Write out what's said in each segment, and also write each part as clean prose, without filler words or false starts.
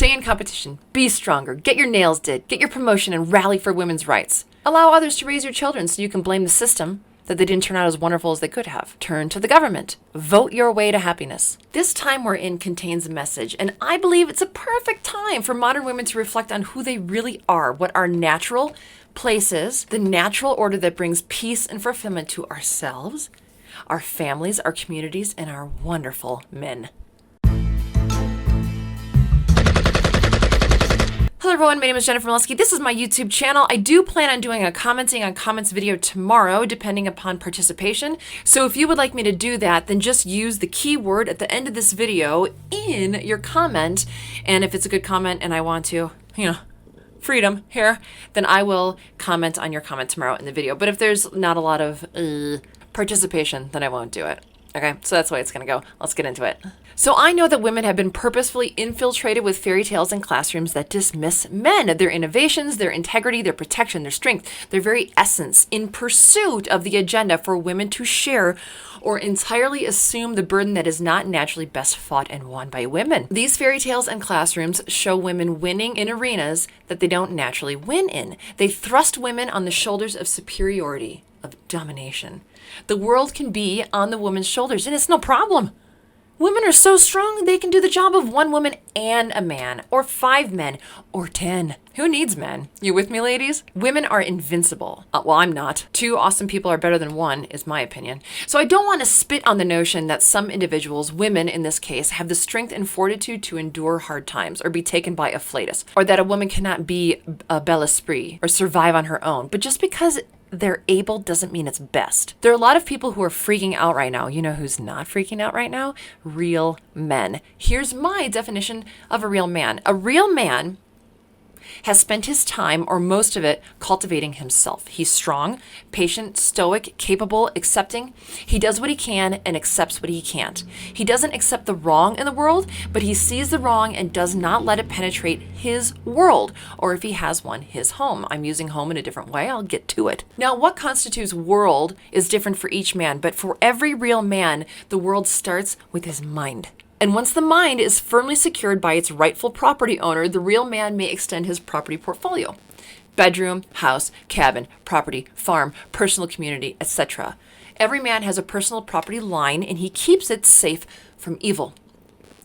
Stay in competition, be stronger, get your nails did, get your promotion, and rally for women's rights. Allow others to raise your children so you can blame the system that they didn't turn out as wonderful as they could have. Turn to the government. Vote your way to happiness. This time we're in contains a message, and I believe it's a perfect time for modern women to reflect on who they really are, what our natural place is, the natural order that brings peace and fulfillment to ourselves, our families, our communities, and our wonderful men. Hello everyone, my name is Jennifer Moleski. This is my YouTube channel. I do plan on doing a commenting on comments video tomorrow, depending upon participation. So if you would like me to do that, then just use the keyword at the end of this video in your comment. And if it's a good comment and I want to, freedom here, then I will comment on your comment tomorrow in the video. But if there's not a lot of participation, then I won't do it. Okay, so that's the way it's gonna go. Let's get into it. So I know that women have been purposefully infiltrated with fairy tales in classrooms that dismiss men, their innovations, their integrity, their protection, their strength, their very essence, in pursuit of the agenda for women to share or entirely assume the burden that is not naturally best fought and won by women. These fairy tales and classrooms show women winning in arenas that they don't naturally win in. They thrust women on the shoulders of superiority, of domination. The world can be on the woman's shoulders, and it's no problem. Women are so strong, they can do the job of one woman and a man, or 5 men, or 10. Who needs men? You with me, ladies? Women are invincible. Well, I'm not. 2 awesome people are better than 1, is my opinion. So I don't want to spit on the notion that some individuals, women in this case, have the strength and fortitude to endure hard times, or be taken by a flatus, or that a woman cannot be a bel esprit, or survive on her own. But just because they're able doesn't mean it's best. There are a lot of people who are freaking out right now. You know who's not freaking out right now? Real men. Here's my definition of a real man. A real man has spent his time, or most of it, cultivating himself. He's strong, patient, stoic, capable, accepting. He does what he can and accepts what he can't. He doesn't accept the wrong in the world, but he sees the wrong and does not let it penetrate his world, or if he has one, his home. I'm using home in a different way. I'll get to it. Now, what constitutes world is different for each man, but for every real man, the world starts with his mind. And once the mind is firmly secured by its rightful property owner, the real man may extend his property portfolio. Bedroom, house, cabin, property, farm, personal community, etc. Every man has a personal property line and he keeps it safe from evil.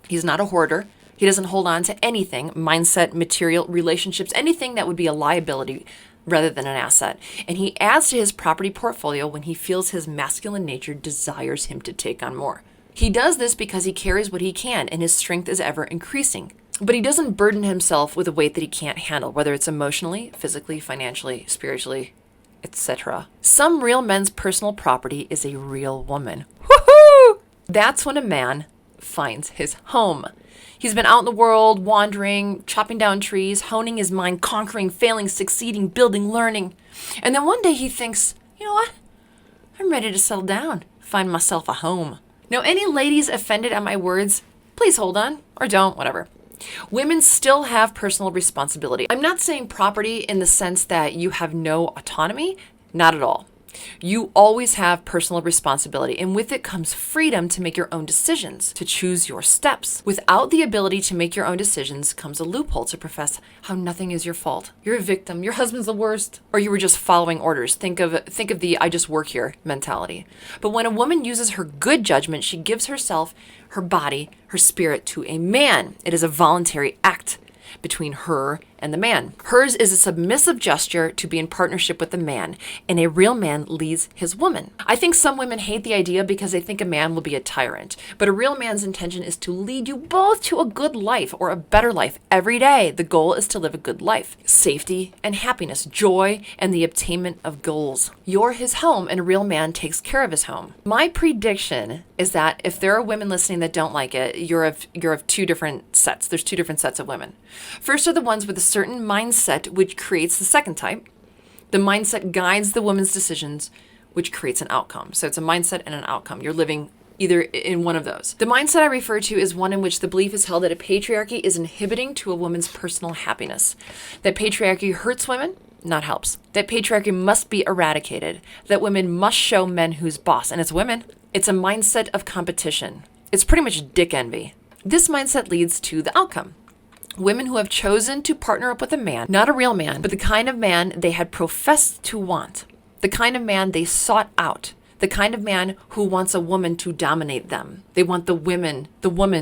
He's not a hoarder. He doesn't hold on to anything, mindset, material, relationships, anything that would be a liability rather than an asset. And he adds to his property portfolio when he feels his masculine nature desires him to take on more. He does this because he carries what he can and his strength is ever increasing. But he doesn't burden himself with a weight that he can't handle, whether it's emotionally, physically, financially, spiritually, etc. Some real men's personal property is a real woman. Woohoo! That's when a man finds his home. He's been out in the world, wandering, chopping down trees, honing his mind, conquering, failing, succeeding, building, learning. And then one day he thinks, you know what? I'm ready to settle down, find myself a home. Now, any ladies offended at my words, please hold on, or don't, whatever. Women still have personal responsibility. I'm not saying property in the sense that you have no autonomy, not at all. You always have personal responsibility, and with it comes freedom to make your own decisions, to choose your steps. Without the ability to make your own decisions comes a loophole to profess how nothing is your fault. You're a victim, your husband's the worst, or you were just following orders. Think of the I just work here mentality. But when a woman uses her good judgment, she gives herself, her body, her spirit to a man. It is a voluntary act between her and the man. Hers is a submissive gesture to be in partnership with the man, and a real man leads his woman. I think some women hate the idea because they think a man will be a tyrant, but a real man's intention is to lead you both to a good life or a better life every day. The goal is to live a good life, safety and happiness, joy and the obtainment of goals. You're his home, and a real man takes care of his home. My prediction is that if there are women listening that don't like it, you're of 2 different sets. There's 2 different sets of women. First are the ones with a certain mindset, which creates the second type. The mindset guides the woman's decisions, which creates an outcome. So it's a mindset and an outcome. You're living either in one of those. The mindset I refer to is one in which the belief is held that a patriarchy is inhibiting to a woman's personal happiness. That patriarchy hurts women, not helps. That patriarchy must be eradicated. That women must show men who's boss. And it's women. It's a mindset of competition. It's pretty much dick envy. This mindset leads to the outcome. Women who have chosen to partner up with a man, not a real man, but the kind of man they had professed to want, the kind of man they sought out, the kind of man who wants a woman to dominate them. They want the woman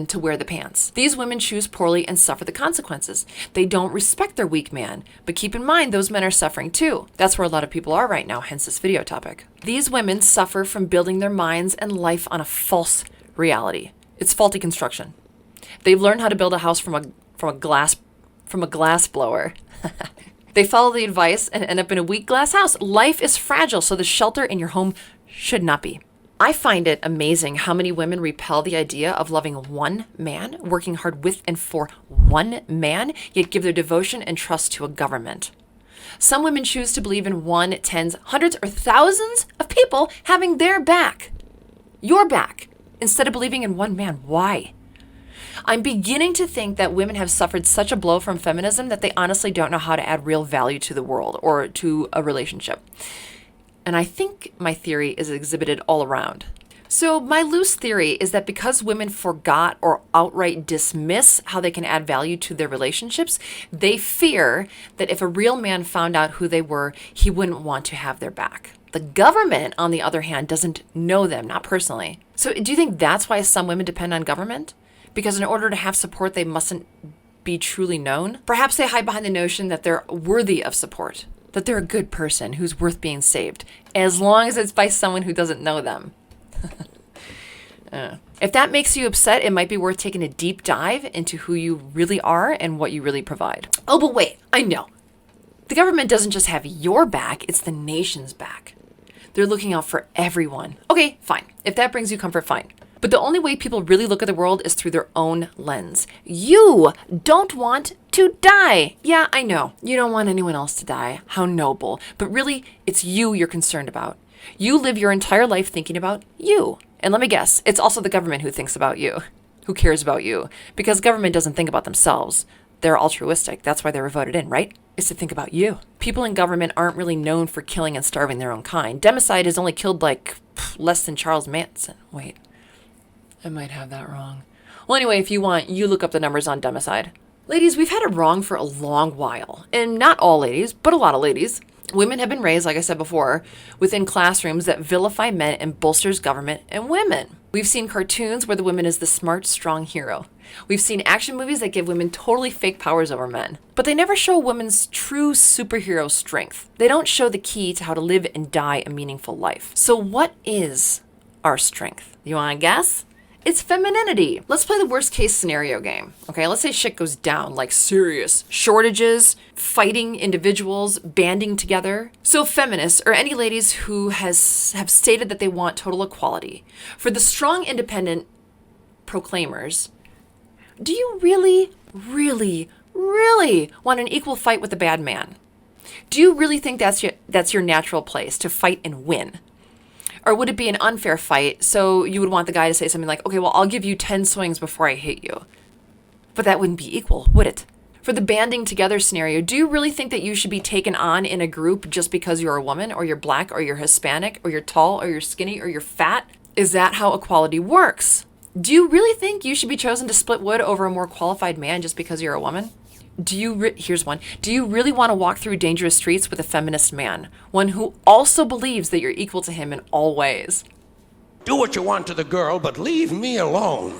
to wear the pants. These women choose poorly and suffer the consequences. They don't respect their weak man, but keep in mind those men are suffering too. That's where a lot of people are right now, hence this video topic. These women suffer from building their minds and life on a false reality. It's faulty construction. They've learned how to build a house from a glass blower. They follow the advice and end up in a weak glass house. Life is fragile, so the shelter in your home should not be. I find it amazing how many women repel the idea of loving one man, working hard with and for one man, yet give their devotion and trust to a government. Some women choose to believe in one, tens, hundreds, or thousands of people having their back, your back, instead of believing in one man. Why? I'm beginning to think that women have suffered such a blow from feminism that they honestly don't know how to add real value to the world or to a relationship. And I think my theory is exhibited all around. So my loose theory is that because women forgot or outright dismiss how they can add value to their relationships, they fear that if a real man found out who they were, he wouldn't want to have their back. The government, on the other hand, doesn't know them, not personally. So do you think that's why some women depend on government? Because in order to have support, they mustn't be truly known? Perhaps they hide behind the notion that they're worthy of support, that they're a good person who's worth being saved, as long as it's by someone who doesn't know them. If that makes you upset, it might be worth taking a deep dive into who you really are and what you really provide. Oh, but wait, I know. The government doesn't just have your back, it's the nation's back. They're looking out for everyone. Okay, fine. If that brings you comfort, fine. But the only way people really look at the world is through their own lens. You don't want to die. Yeah, I know. You don't want anyone else to die. How noble. But really, it's you you're concerned about. You live your entire life thinking about you. And let me guess, it's also the government who thinks about you, who cares about you. Because government doesn't think about themselves. They're altruistic. That's why they were voted in, right? Is to think about you. People in government aren't really known for killing and starving their own kind. Democide has only killed less than Charles Manson. Wait. I might have that wrong. Well, anyway, if you want, you look up the numbers on democide. Ladies, we've had it wrong for a long while. And not all ladies, but a lot of ladies. Women have been raised, like I said before, within classrooms that vilify men and bolsters government and women. We've seen cartoons where the woman is the smart, strong hero. We've seen action movies that give women totally fake powers over men. But they never show a woman's true superhero strength. They don't show the key to how to live and die a meaningful life. So what is our strength? You want to guess? It's femininity. Let's play the worst case scenario game. Okay, let's say shit goes down, like serious shortages, fighting individuals, banding together. So feminists, or any ladies who have stated that they want total equality, for the strong independent proclaimers, do you really, really, really want an equal fight with a bad man? Do you really think that's your natural place, to fight and win? Or would it be an unfair fight, so you would want the guy to say something like, okay, well, I'll give you 10 swings before I hit you. But that wouldn't be equal, would it? For the banding together scenario, do you really think that you should be taken on in a group just because you're a woman, or you're black, or you're Hispanic, or you're tall, or you're skinny, or you're fat? Is that how equality works? Do you really think you should be chosen to split wood over a more qualified man just because you're a woman? Here's one. Do you really want to walk through dangerous streets with a feminist man? One who also believes that you're equal to him in all ways. Do what you want to the girl, but leave me alone.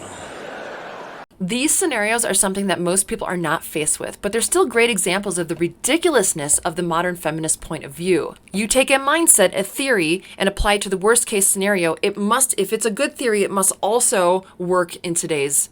These scenarios are something that most people are not faced with, but they're still great examples of the ridiculousness of the modern feminist point of view. You take a mindset, a theory, and apply it to the worst case scenario. If it's a good theory, it must also work in today's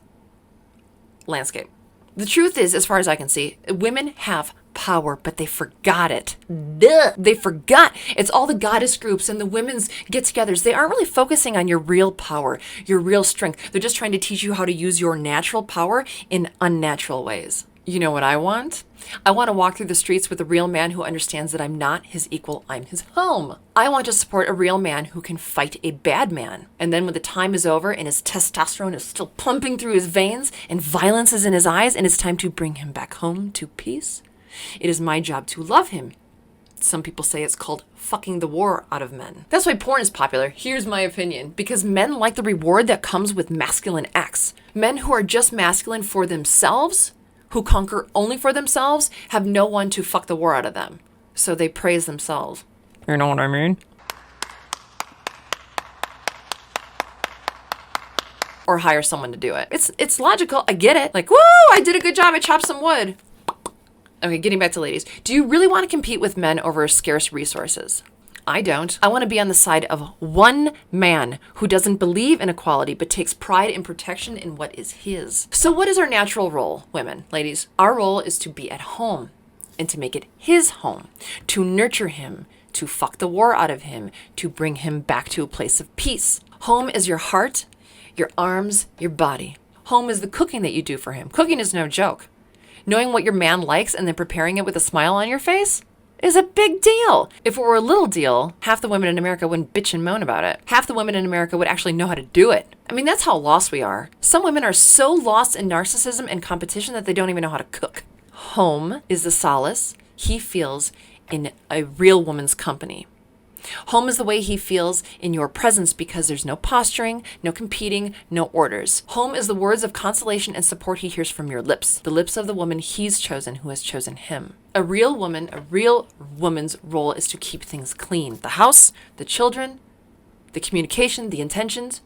landscape. The truth is, as far as I can see, women have power, but they forgot it. Duh. They forgot. It's all the goddess groups and the women's get-togethers. They aren't really focusing on your real power, your real strength. They're just trying to teach you how to use your natural power in unnatural ways. You know what I want? I want to walk through the streets with a real man who understands that I'm not his equal, I'm his home. I want to support a real man who can fight a bad man. And then when the time is over and his testosterone is still pumping through his veins and violence is in his eyes and it's time to bring him back home to peace, it is my job to love him. Some people say it's called fucking the war out of men. That's why porn is popular. Here's my opinion. Because men like the reward that comes with masculine acts. Men who are just masculine for themselves, who conquer only for themselves have no one to fuck the war out of them. So they praise themselves. You know what I mean? Or hire someone to do it. It's logical. I get it. Like, woo, I did a good job. I chopped some wood. Okay, getting back to ladies. Do you really want to compete with men over scarce resources? I don't. I want to be on the side of one man who doesn't believe in equality but takes pride in protection in what is his. So what is our natural role, women, ladies? Our role is to be at home and to make it his home, to nurture him, to fuck the war out of him, to bring him back to a place of peace. Home is your heart, your arms, your body. Home is the cooking that you do for him. Cooking is no joke. Knowing what your man likes and then preparing it with a smile on your face is a big deal. If it were a little deal, half the women in America wouldn't bitch and moan about it. Half the women in America would actually know how to do it. I mean, that's how lost we are. Some women are so lost in narcissism and competition that they don't even know how to cook. Home is the solace he feels in a real woman's company. Home is the way he feels in your presence because there's no posturing, no competing, no orders. Home is the words of consolation and support he hears from your lips, the lips of the woman he's chosen who has chosen him. A real woman's role is to keep things clean. The house, the children, the communication, the intentions.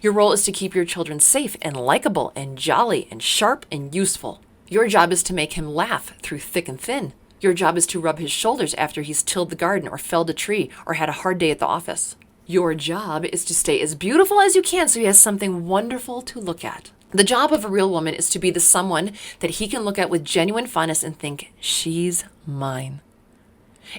Your role is to keep your children safe and likable and jolly and sharp and useful. Your job is to make him laugh through thick and thin. Your job is to rub his shoulders after he's tilled the garden or felled a tree or had a hard day at the office. Your job is to stay as beautiful as you can so he has something wonderful to look at. The job of a real woman is to be the someone that he can look at with genuine fondness and think, she's mine.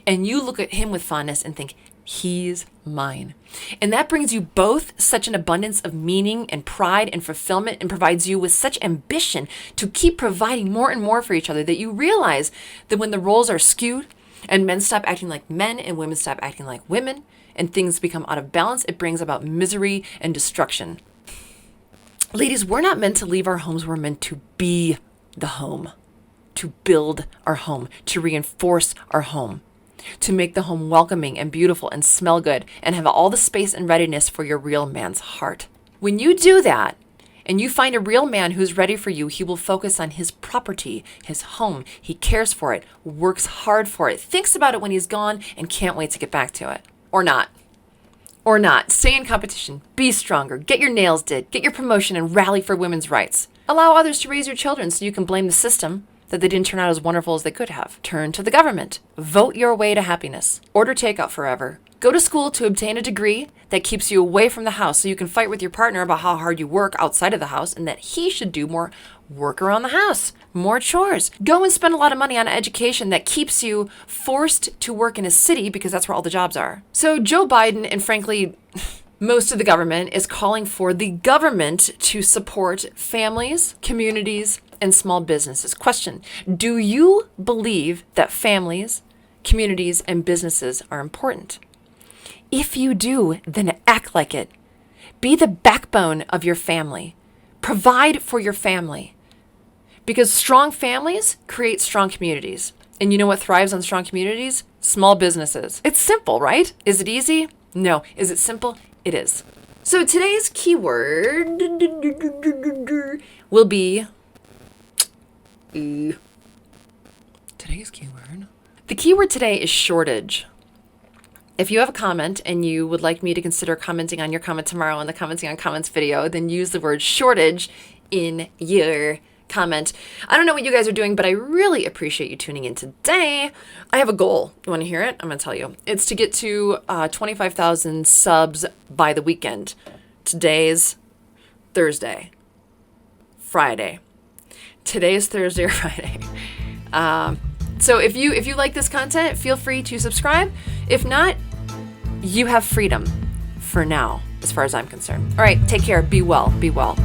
And you look at him with fondness and think, he's mine. And that brings you both such an abundance of meaning and pride and fulfillment and provides you with such ambition to keep providing more and more for each other that you realize that when the roles are skewed and men stop acting like men and women stop acting like women and things become out of balance, it brings about misery and destruction. Ladies, we're not meant to leave our homes. We're meant to be the home, to build our home, to reinforce our home, to make the home welcoming and beautiful and smell good and have all the space and readiness for your real man's heart. When you do that and you find a real man who's ready for you, he will focus on his property, his home. He cares for it, works hard for it, thinks about it when he's gone and can't wait to get back to it. Or not. Or not. Stay in competition. Be stronger. Get your nails did. Get your promotion and rally for women's rights. Allow others to raise your children so you can blame the system that they didn't turn out as wonderful as they could have. Turn to the government. Vote your way to happiness. Order takeout forever. Go to school to obtain a degree that keeps you away from the house so you can fight with your partner about how hard you work outside of the house and that he should do more work around the house, more chores. Go and spend a lot of money on education that keeps you forced to work in a city because that's where all the jobs are. So Joe Biden and frankly, most of the government is calling for the government to support families, communities, and small businesses. Question: do you believe that families, communities, and businesses are important? If you do, then act like it. Be the backbone of your family. Provide for your family. Because strong families create strong communities. And you know what thrives on strong communities? Small businesses. It's simple, right? Is it easy? No. Is it simple? It is. So today's keyword will be today's keyword. The keyword today is shortage. If you have a comment and you would like me to consider commenting on your comment tomorrow in the commenting on comments video, then use the word shortage in your comment. I don't know what you guys are doing, but I really appreciate you tuning in today. I have a goal. You want to hear it? I'm going to tell you. It's to get to 25,000 subs by the weekend. Today's Thursday. Friday. Today's Thursday or Friday. So if you like this content, feel free to subscribe. If not, you have freedom for now, as far as I'm concerned. All right, take care. Be well. Be well.